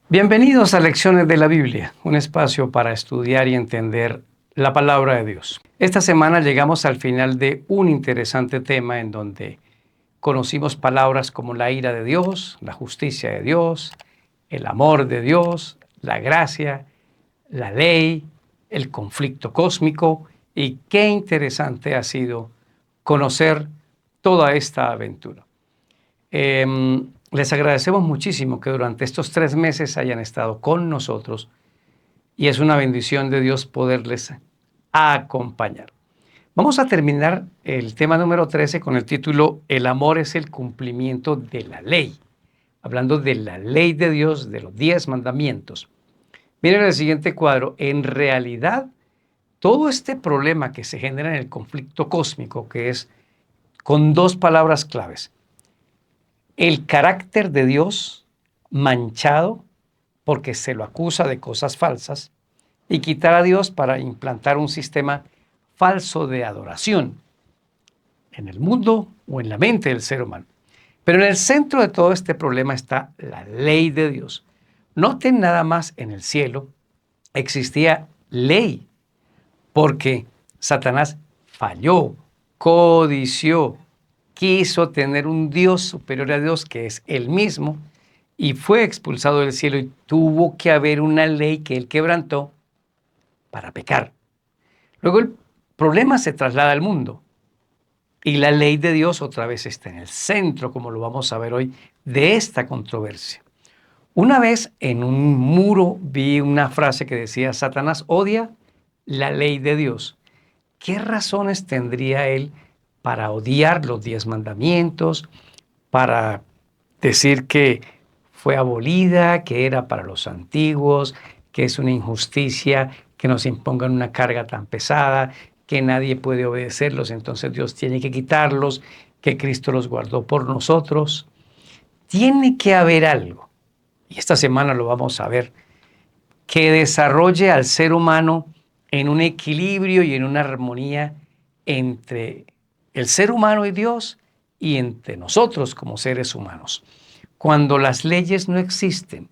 Bienvenidos a Lecciones de la Biblia, un espacio para estudiar y entender la palabra de Dios. Esta semana llegamos al final de un interesante tema en donde conocimos palabras como la ira de Dios, la justicia de Dios, el amor de Dios, la gracia, la ley, el conflicto cósmico, y qué interesante ha sido conocer toda esta aventura. Les agradecemos muchísimo que durante estos 3 meses hayan estado con nosotros y es una bendición de Dios poderles acompañar. Vamos a terminar el tema número 13 con el título El amor es el cumplimiento de la ley, hablando de la ley de Dios, de los 10 mandamientos. Miren el siguiente cuadro. En realidad, todo este problema que se genera en el conflicto cósmico, que es con 2 palabras claves: el carácter de Dios manchado porque se lo acusa de cosas falsas, y quitar a Dios para implantar un sistema falso de adoración en el mundo o en la mente del ser humano. Pero en el centro de todo este problema está la ley de Dios. Noten nada más, en el cielo existía ley porque Satanás falló, codició, quiso tener un Dios superior a Dios, que es él mismo, y fue expulsado del cielo, y tuvo que haber una ley que él quebrantó para pecar. Luego el problema se traslada al mundo, y la ley de Dios otra vez está en el centro, como lo vamos a ver hoy, de esta controversia. Una vez en un muro vi una frase que decía: Satanás odia la ley de Dios. ¿Qué razones tendría él para odiar los 10 mandamientos, para decir que fue abolida, que era para los antiguos, que es una injusticia que nos impongan una carga tan pesada, que nadie puede obedecerlos, entonces Dios tiene que quitarlos, que Cristo los guardó por nosotros? Tiene que haber algo, y esta semana lo vamos a ver, que desarrolle al ser humano en un equilibrio y en una armonía entre el ser humano y Dios, y entre nosotros como seres humanos. Cuando las leyes no existen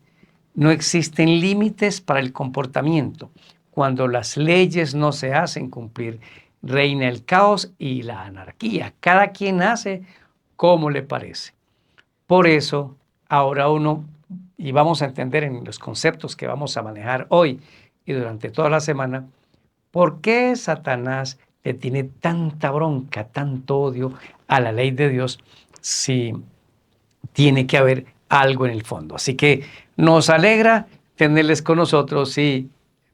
límites para el comportamiento. Cuando las leyes no se hacen cumplir, reina el caos y la anarquía. Cada quien hace como le parece. Por eso, ahora y vamos a entender en los conceptos que vamos a manejar hoy y durante toda la semana, ¿por qué Satanás le tiene tanta bronca, tanto odio a la ley de Dios, si tiene que haber algo en el fondo? Así que nos alegra tenerles con nosotros y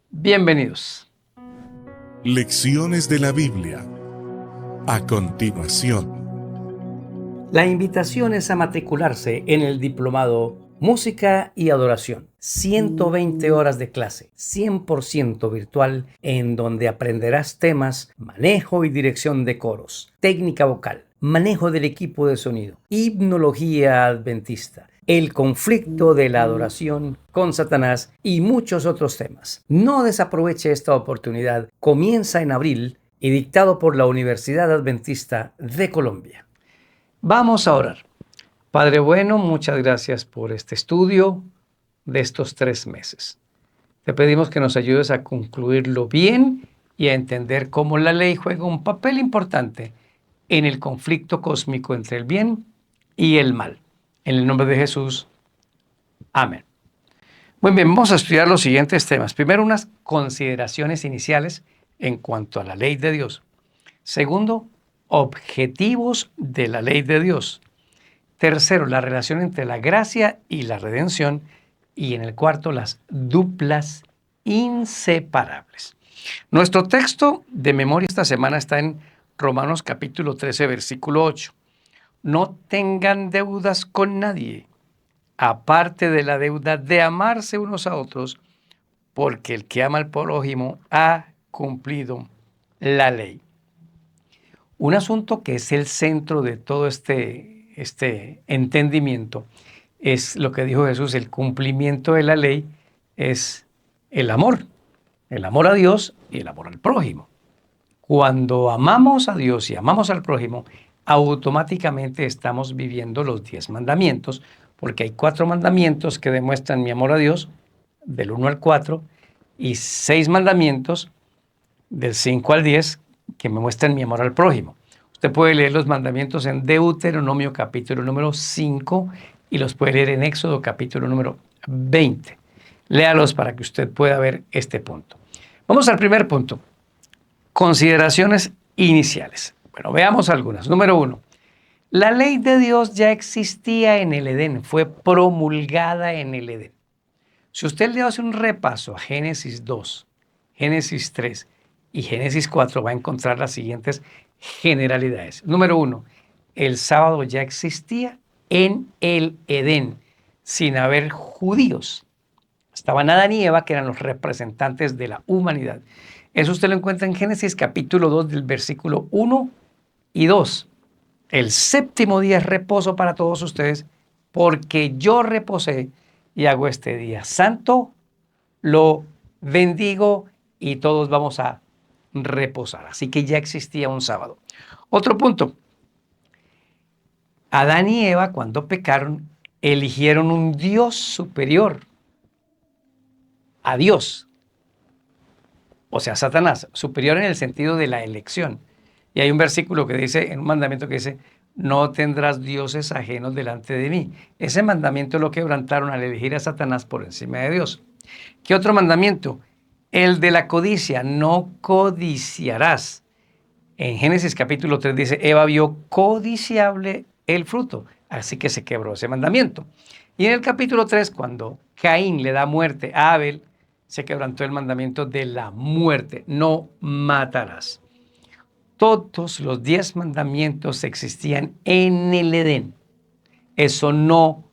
bienvenidos. Lecciones de la Biblia. A continuación. La invitación es a matricularse en el diplomado Música y Adoración. 120 horas de clase, 100% virtual, en donde aprenderás temas: manejo y dirección de coros, técnica vocal, manejo del equipo de sonido, himnología adventista, el conflicto de la adoración con Satanás y muchos otros temas. No desaproveche esta oportunidad. Comienza en abril y dictado por la Universidad Adventista de Colombia. Vamos a orar. Padre bueno, muchas gracias por este estudio de estos 3 meses. Te pedimos que nos ayudes a concluirlo bien y a entender cómo la ley juega un papel importante en el conflicto cósmico entre el bien y el mal. En el nombre de Jesús. Amén. Muy bien, vamos a estudiar los siguientes temas. Primero, unas consideraciones iniciales en cuanto a la ley de Dios. Segundo, objetivos de la ley de Dios. Tercero, la relación entre la gracia y la redención. Y en el cuarto, las duplas inseparables. Nuestro texto de memoria esta semana está en Romanos capítulo 13, versículo 8. No tengan deudas con nadie, aparte de la deuda de amarse unos a otros, porque el que ama al prójimo ha cumplido la ley. Un asunto que es el centro de todo este entendimiento es lo que dijo Jesús: el cumplimiento de la ley es el amor a Dios y el amor al prójimo. Cuando amamos a Dios y amamos al prójimo, automáticamente estamos viviendo los 10 mandamientos, porque hay 4 mandamientos que demuestran mi amor a Dios, del 1 al 4, y 6 mandamientos, del 5 al 10, que me muestran mi amor al prójimo. Usted puede leer los mandamientos en Deuteronomio capítulo número 5 y los puede leer en Éxodo capítulo número 20. Léalos para que usted pueda ver este punto. Vamos al primer punto. Consideraciones iniciales. Bueno, veamos algunas. Número 1. La ley de Dios ya existía en el Edén, fue promulgada en el Edén. Si usted le hace un repaso a Génesis 2, Génesis 3 y Génesis 4, va a encontrar las siguientes generalidades. Número 1, el sábado ya existía en el Edén, sin haber judíos. Estaban Adán y Eva, que eran los representantes de la humanidad. Eso usted lo encuentra en Génesis capítulo 2 del versículo 1 y 2. El séptimo día es reposo para todos ustedes, porque yo reposé y hago este día santo, lo bendigo y todos vamos a reposar. Así que ya existía un sábado. Otro punto. Adán y Eva, cuando pecaron, eligieron un Dios superior a Dios. O sea, Satanás, superior en el sentido de la elección. Y hay un versículo que dice, en un mandamiento que dice, no tendrás dioses ajenos delante de mí. Ese mandamiento lo quebrantaron al elegir a Satanás por encima de Dios. ¿Qué otro mandamiento? El de la codicia, no codiciarás. En Génesis capítulo 3 dice, Eva vio codiciable el fruto, así que se quebró ese mandamiento. Y en el capítulo 3, cuando Caín le da muerte a Abel, se quebrantó el mandamiento de la muerte, no matarás. Todos los 10 mandamientos existían en el Edén. Eso no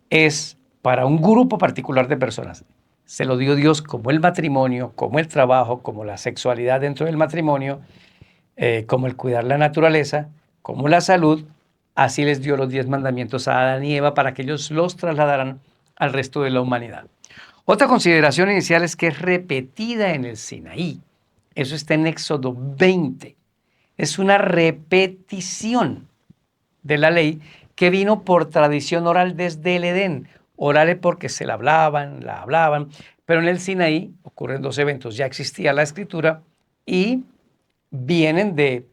es para un grupo particular de personas. Se lo dio Dios como el matrimonio, como el trabajo, como la sexualidad dentro del matrimonio, como el cuidar la naturaleza, como la salud. Así les dio los 10 mandamientos a Adán y Eva para que ellos los trasladaran al resto de la humanidad. Otra consideración inicial es que es repetida en el Sinaí. Eso está en Éxodo 20. Es una repetición de la ley que vino por tradición oral desde el Edén. Oral porque se la hablaban, pero en el Sinaí ocurren 2 eventos. Ya existía la escritura y vienen de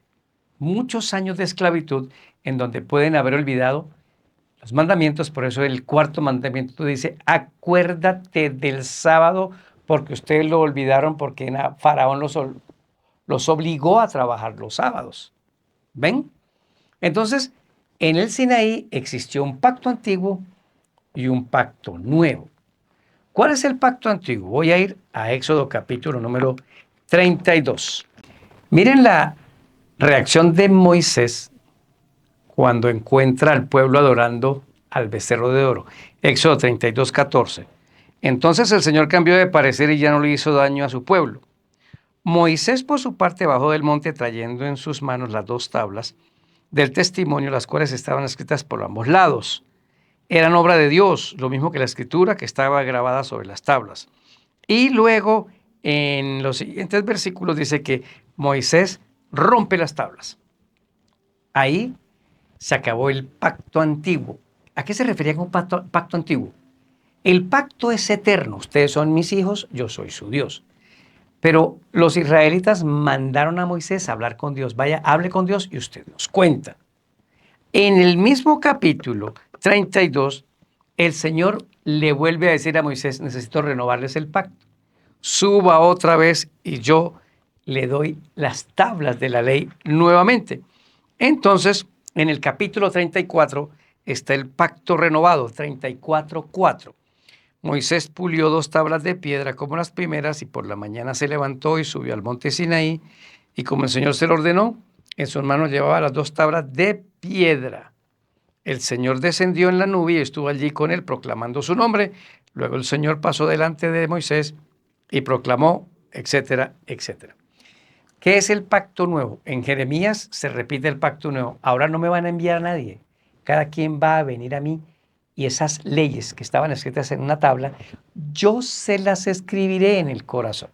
muchos años de esclavitud en donde pueden haber olvidado los mandamientos. Por eso el 4.º mandamiento dice, acuérdate del sábado porque ustedes lo olvidaron porque Faraón los obligó a trabajar los sábados. ¿Ven? Entonces, en el Sinaí existió un pacto antiguo y un pacto nuevo. ¿Cuál es el pacto antiguo? Voy a ir a Éxodo capítulo número 32. Miren la reacción de Moisés cuando encuentra al pueblo adorando al becerro de oro. Éxodo 32, 14. Entonces el Señor cambió de parecer y ya no le hizo daño a su pueblo. Moisés, por su parte, bajó del monte trayendo en sus manos las 2 tablas del testimonio, las cuales estaban escritas por ambos lados. Eran obra de Dios, lo mismo que la escritura que estaba grabada sobre las tablas. Y luego, en los siguientes versículos, dice que Moisés rompe las tablas. Ahí se acabó el pacto antiguo. ¿A qué se refería con pacto antiguo? El pacto es eterno. Ustedes son mis hijos, yo soy su Dios. Pero los israelitas mandaron a Moisés a hablar con Dios. Vaya, hable con Dios y usted nos cuenta. En el mismo capítulo 32, el Señor le vuelve a decir a Moisés, necesito renovarles el pacto. Suba otra vez y yo le doy las tablas de la ley nuevamente. Entonces, en el capítulo 34 está el pacto renovado, 34:4. Moisés pulió 2 tablas de piedra como las primeras y por la mañana se levantó y subió al monte Sinaí y como el Señor se lo ordenó, en sus manos llevaba las 2 tablas de piedra. El Señor descendió en la nube y estuvo allí con él proclamando su nombre. Luego el Señor pasó delante de Moisés y proclamó, etcétera, etcétera. ¿Qué es el pacto nuevo? En Jeremías se repite el pacto nuevo. Ahora no me van a enviar a nadie. Cada quien va a venir a mí y esas leyes que estaban escritas en una tabla, yo se las escribiré en el corazón.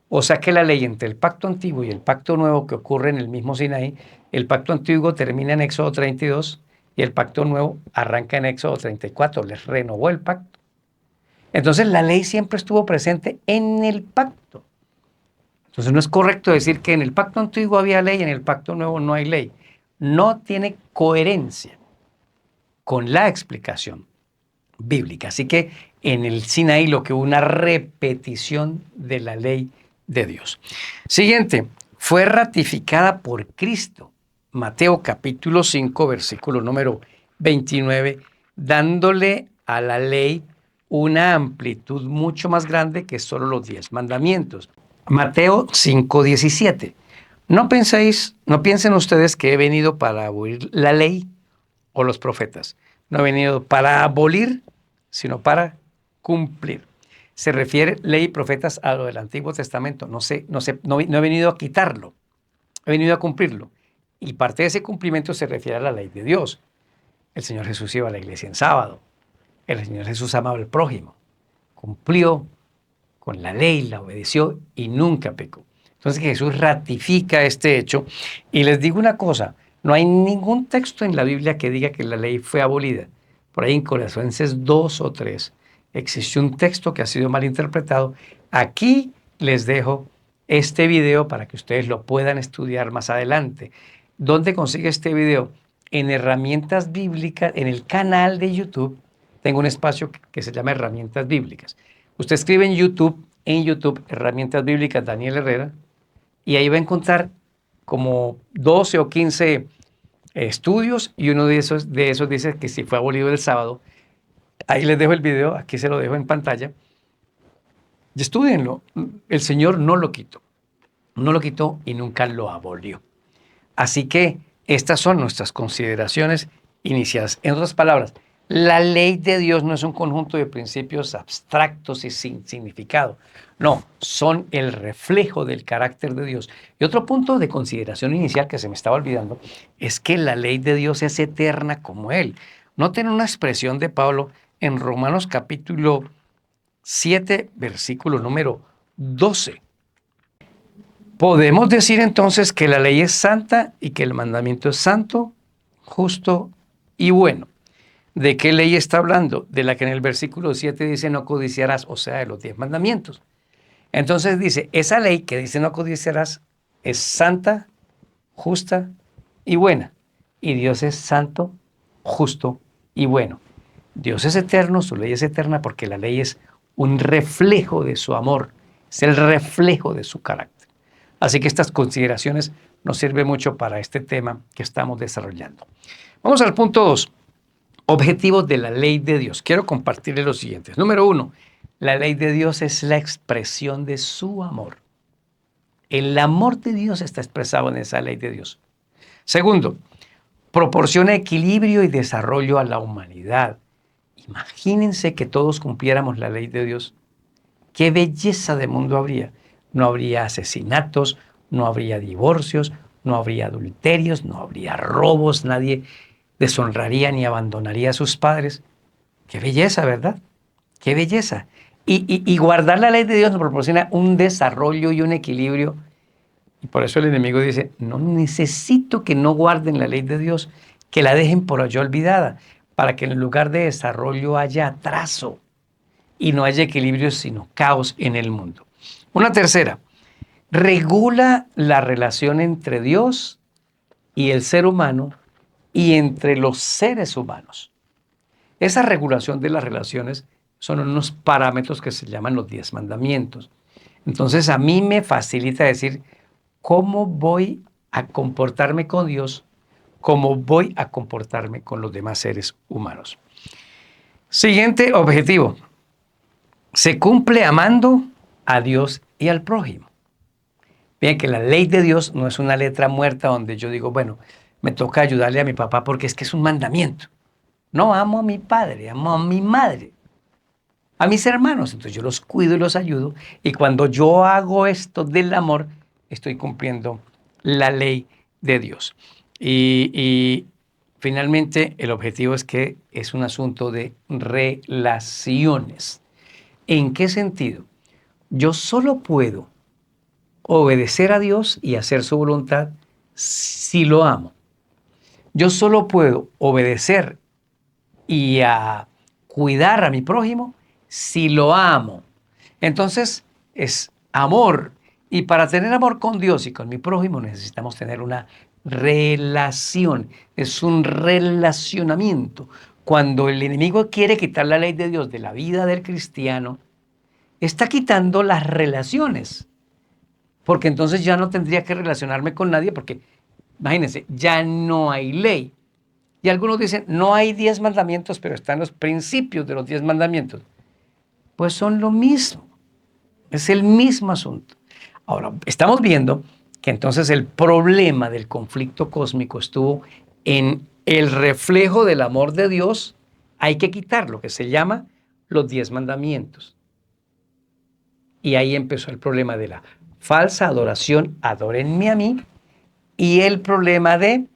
O sea que la ley entre el pacto antiguo y el pacto nuevo que ocurre en el mismo Sinaí, el pacto antiguo termina en Éxodo 32, y el pacto nuevo arranca en Éxodo 34, les renovó el pacto. Entonces la ley siempre estuvo presente en el pacto. Entonces no es correcto decir que en el pacto antiguo había ley y en el pacto nuevo no hay ley. No tiene coherencia con la explicación bíblica. Así que en el Sinaí lo que hubo una repetición de la ley de Dios. Siguiente, fue ratificada por Cristo. Mateo capítulo 5, versículo número 29, dándole a la ley una amplitud mucho más grande que solo los 10 mandamientos. Mateo 5, 17. No piensen ustedes que he venido para abolir la ley o los profetas. No he venido para abolir, sino para cumplir. Se refiere ley y profetas a lo del Antiguo Testamento. No he venido a quitarlo, he venido a cumplirlo. Y parte de ese cumplimiento se refiere a la ley de Dios. El Señor Jesús iba a la iglesia en sábado. El Señor Jesús amaba al prójimo. Cumplió con la ley, la obedeció y nunca pecó. Entonces Jesús ratifica este hecho. Y les digo una cosa, no hay ningún texto en la Biblia que diga que la ley fue abolida. Por ahí en Colosenses 2 o 3 existe un texto que ha sido mal interpretado. Aquí les dejo este video para que ustedes lo puedan estudiar más adelante. ¿Dónde consigue este video? En Herramientas Bíblicas, en el canal de YouTube, tengo un espacio que se llama Herramientas Bíblicas. Usted escribe en YouTube, Herramientas Bíblicas Daniel Herrera, y ahí va a encontrar como 12 o 15 estudios, y uno de esos dice que si fue abolido el sábado. Ahí les dejo el video, aquí se lo dejo en pantalla. Y estúdienlo. El Señor no lo quitó y nunca lo abolió. Así que estas son nuestras consideraciones iniciadas. En otras palabras, la ley de Dios no es un conjunto de principios abstractos y sin significado. No, son el reflejo del carácter de Dios. Y otro punto de consideración inicial que se me estaba olvidando es que la ley de Dios es eterna como Él. Noten una expresión de Pablo en Romanos capítulo 7, versículo número 12. Podemos decir entonces que la ley es santa y que el mandamiento es santo, justo y bueno. ¿De qué ley está hablando? De la que en el versículo 7 dice no codiciarás, o sea, de los 10 mandamientos. Entonces dice, esa ley que dice no codiciarás es santa, justa y buena. Y Dios es santo, justo y bueno. Dios es eterno, su ley es eterna porque la ley es un reflejo de su amor, es el reflejo de su carácter. Así que estas consideraciones nos sirven mucho para este tema que estamos desarrollando. Vamos al punto 2. Objetivos de la ley de Dios. Quiero compartirles los siguientes. Número 1, la ley de Dios es la expresión de su amor. El amor de Dios está expresado en esa ley de Dios. Segundo, proporciona equilibrio y desarrollo a la humanidad. Imagínense que todos cumpliéramos la ley de Dios. ¿Qué belleza de mundo habría? No habría asesinatos, no habría divorcios, no habría adulterios, no habría robos, nadie deshonraría ni abandonaría a sus padres. Qué belleza, ¿verdad? Qué belleza. Y guardar la ley de Dios nos proporciona un desarrollo y un equilibrio. Y por eso el enemigo dice, no necesito que no guarden la ley de Dios, que la dejen por allá olvidada, para que en lugar de desarrollo haya atraso y no haya equilibrio, sino caos en el mundo. Una tercera, regula la relación entre Dios y el ser humano y entre los seres humanos. Esa regulación de las relaciones son unos parámetros que se llaman los 10 mandamientos. Entonces a mí me facilita decir cómo voy a comportarme con Dios, cómo voy a comportarme con los demás seres humanos. Siguiente objetivo. Se cumple amando a Dios y al prójimo. Bien, que la ley de Dios no es una letra muerta donde yo digo, bueno, me toca ayudarle a mi papá porque es que es un mandamiento. No, amo a mi padre, amo a mi madre, a mis hermanos. Entonces yo los cuido y los ayudo. Y cuando yo hago esto del amor, estoy cumpliendo la ley de Dios. Y finalmente el objetivo es que es un asunto de relaciones. ¿En qué sentido? Yo solo puedo obedecer a Dios y hacer su voluntad si lo amo. Yo solo puedo obedecer y a cuidar a mi prójimo si lo amo. Entonces es amor. Y para tener amor con Dios y con mi prójimo necesitamos tener una relación. Es un relacionamiento. Cuando el enemigo quiere quitar la ley de Dios de la vida del cristiano, está quitando las relaciones. Porque entonces ya no tendría que relacionarme con nadie porque, imagínense, ya no hay ley. Y algunos dicen, no hay 10 mandamientos, pero están los principios de los 10 mandamientos. Pues son lo mismo. Es el mismo asunto. Ahora, estamos viendo que entonces el problema del conflicto cósmico estuvo en el reflejo del amor de Dios. Hay que quitar lo que se llama los 10 mandamientos. Y ahí empezó el problema de la falsa adoración, adórenme a mí, y el problema de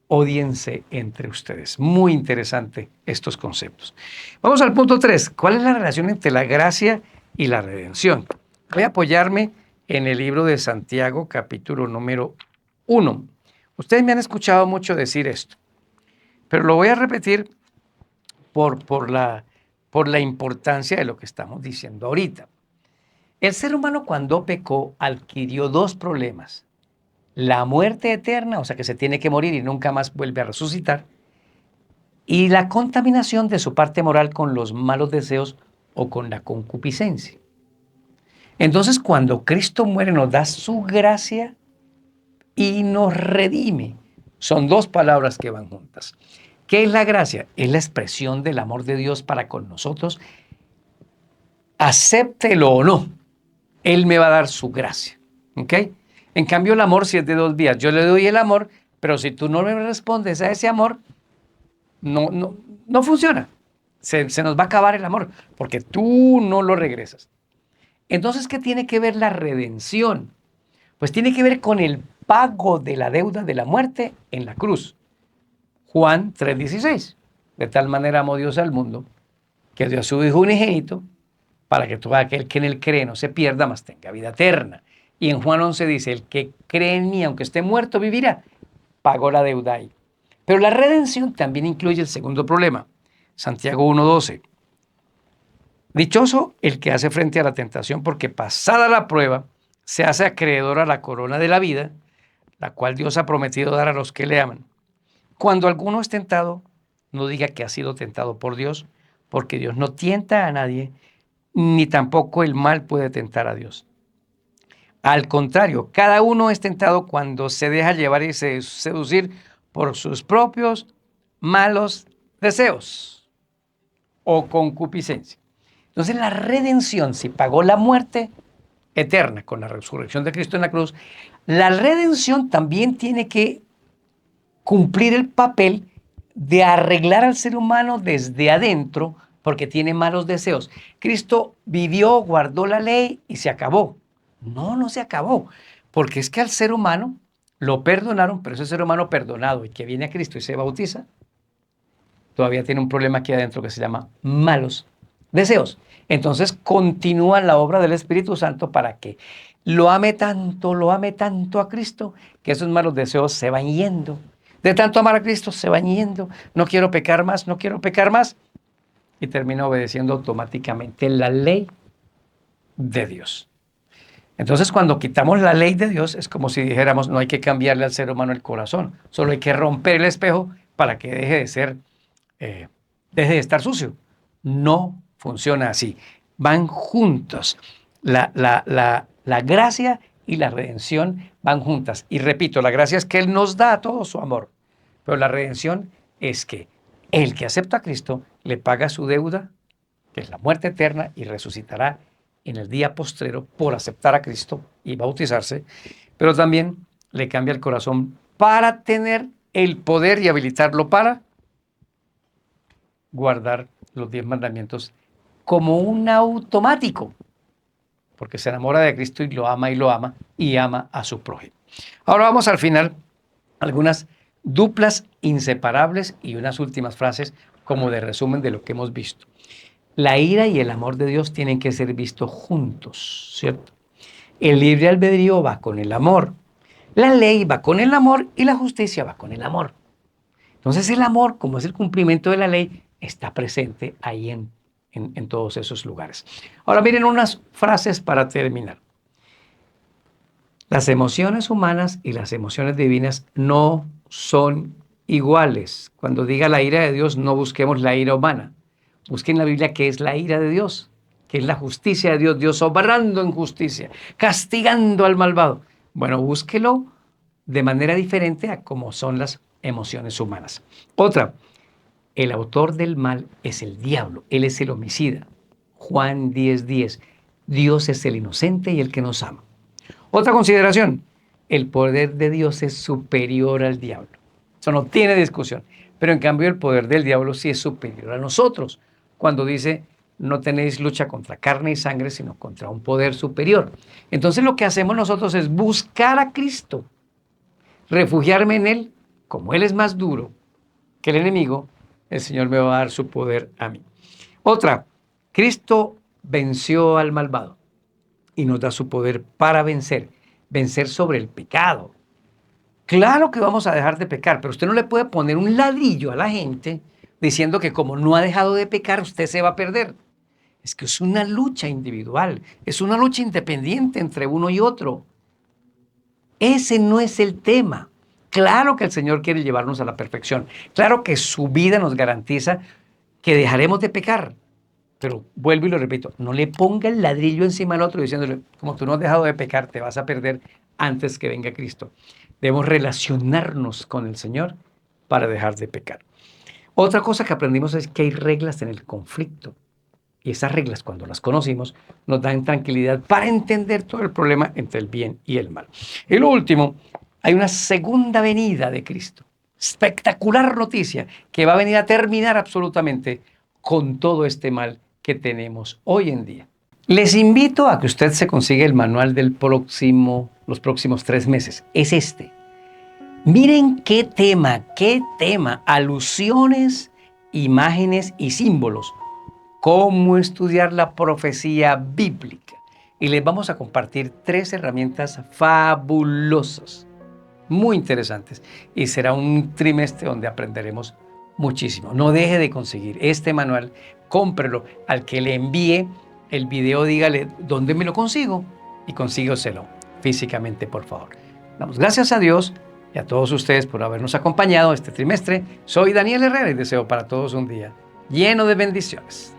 ódiense entre ustedes. Muy interesante estos conceptos. Vamos al punto 3. ¿Cuál es la relación entre la gracia y la redención? Voy a apoyarme en el libro de Santiago, capítulo número 1. Ustedes me han escuchado mucho decir esto, pero lo voy a repetir por la importancia de lo que estamos diciendo ahorita. El ser humano cuando pecó adquirió dos problemas. La muerte eterna, o sea que se tiene que morir y nunca más vuelve a resucitar, y la contaminación de su parte moral con los malos deseos o con la concupiscencia. Entonces, cuando Cristo muere, nos da su gracia y nos redime. Son dos palabras que van juntas. ¿Qué es la gracia? Es la expresión del amor de Dios para con nosotros. Acéptelo o no, Él me va a dar su gracia. ¿Ok? En cambio, el amor sí es de dos vías. Yo le doy el amor, pero si tú no me respondes a ese amor, no funciona. Se nos va a acabar el amor, porque tú no lo regresas. Entonces, ¿qué tiene que ver la redención? Pues tiene que ver con el pago de la deuda de la muerte en la cruz. Juan 3:16. De tal manera amó Dios al mundo, que dio a su Hijo unigénito, para que todo aquel que en él cree no se pierda, mas tenga vida eterna. Y en Juan 11 dice, el que cree en mí, aunque esté muerto, vivirá. Pagó la deuda ahí. Pero la redención también incluye el segundo problema. Santiago 1:12. Dichoso el que hace frente a la tentación, porque pasada la prueba, se hace acreedor a la corona de la vida, la cual Dios ha prometido dar a los que le aman. Cuando alguno es tentado, no diga que ha sido tentado por Dios, porque Dios no tienta a nadie, ni tampoco el mal puede tentar a Dios. Al contrario, cada uno es tentado cuando se deja llevar y seducir por sus propios malos deseos o concupiscencia. Entonces la redención, si pagó la muerte eterna con la resurrección de Cristo en la cruz, la redención también tiene que cumplir el papel de arreglar al ser humano desde adentro porque tiene malos deseos. Cristo vivió, guardó la ley y se acabó. No se acabó, porque es que al ser humano lo perdonaron, pero ese ser humano perdonado y que viene a Cristo y se bautiza, todavía tiene un problema aquí adentro que se llama malos deseos. Entonces continúa la obra del Espíritu Santo para que lo ame tanto a Cristo, que esos malos deseos se van yendo. De tanto amar a Cristo se van yendo. No quiero pecar más. Y termina obedeciendo automáticamente la ley de Dios. Entonces, cuando quitamos la ley de Dios, es como si dijéramos, no hay que cambiarle al ser humano el corazón, solo hay que romper el espejo para que deje de estar sucio. No funciona así. Van juntos. La gracia y la redención van juntas. Y repito, la gracia es que Él nos da todo su amor, pero la redención es que el que acepta a Cristo le paga su deuda, que es la muerte eterna, y resucitará en el día postrero por aceptar a Cristo y bautizarse, pero también le cambia el corazón para tener el poder y habilitarlo para guardar los 10 mandamientos como un automático, porque se enamora de Cristo y lo ama y ama a su prójimo. Ahora vamos al final, algunas duplas inseparables y unas últimas frases como de resumen de lo que hemos visto. La ira y el amor de Dios tienen que ser vistos juntos, ¿cierto? El libre albedrío va con el amor, la ley va con el amor y la justicia va con el amor. Entonces el amor, como es el cumplimiento de la ley, está presente ahí en todos esos lugares. Ahora miren unas frases para terminar. Las emociones humanas y las emociones divinas no son iguales. Cuando diga la ira de Dios, no busquemos la ira humana. Busquen en la Biblia qué es la ira de Dios, que es la justicia de Dios, Dios obrando en justicia, castigando al malvado. Bueno, búsquelo de manera diferente a cómo son las emociones humanas. Otra, el autor del mal es el diablo, él es el homicida. Juan 10:10, Dios es el inocente y el que nos ama. Otra consideración, el poder de Dios es superior al diablo. Eso no tiene discusión. Pero en cambio el poder del diablo sí es superior a nosotros. Cuando dice, no tenéis lucha contra carne y sangre, sino contra un poder superior. Entonces lo que hacemos nosotros es buscar a Cristo, refugiarme en Él. Como Él es más duro que el enemigo, el Señor me va a dar su poder a mí. Otra, Cristo venció al malvado y nos da su poder para vencer sobre el pecado. Claro que vamos a dejar de pecar, pero usted no le puede poner un ladrillo a la gente diciendo que como no ha dejado de pecar, usted se va a perder. Es que es una lucha individual, es una lucha independiente entre uno y otro. Ese no es el tema. Claro que el Señor quiere llevarnos a la perfección. Claro que su vida nos garantiza que dejaremos de pecar. Pero vuelvo y lo repito, no le ponga el ladrillo encima al otro diciéndole, como tú no has dejado de pecar, te vas a perder antes que venga Cristo. Debemos relacionarnos con el Señor para dejar de pecar. Otra cosa que aprendimos es que hay reglas en el conflicto. Y esas reglas, cuando las conocimos, nos dan tranquilidad para entender todo el problema entre el bien y el mal. Y lo último, hay una segunda venida de Cristo. Espectacular noticia que va a venir a terminar absolutamente con todo este mal que tenemos hoy en día. Les invito a que usted se consiga el manual los próximos 3 meses. Es este. Miren qué tema, alusiones, imágenes y símbolos. Cómo estudiar la profecía bíblica. Y les vamos a compartir 3 herramientas fabulosas, muy interesantes. Y será un trimestre donde aprenderemos muchísimo. No deje de conseguir este manual, cómprelo. Al que le envíe el video, dígale dónde me lo consigo y consígueselo físicamente, por favor. Damos gracias a Dios y a todos ustedes por habernos acompañado este trimestre. Soy Daniel Herrera y deseo para todos un día lleno de bendiciones.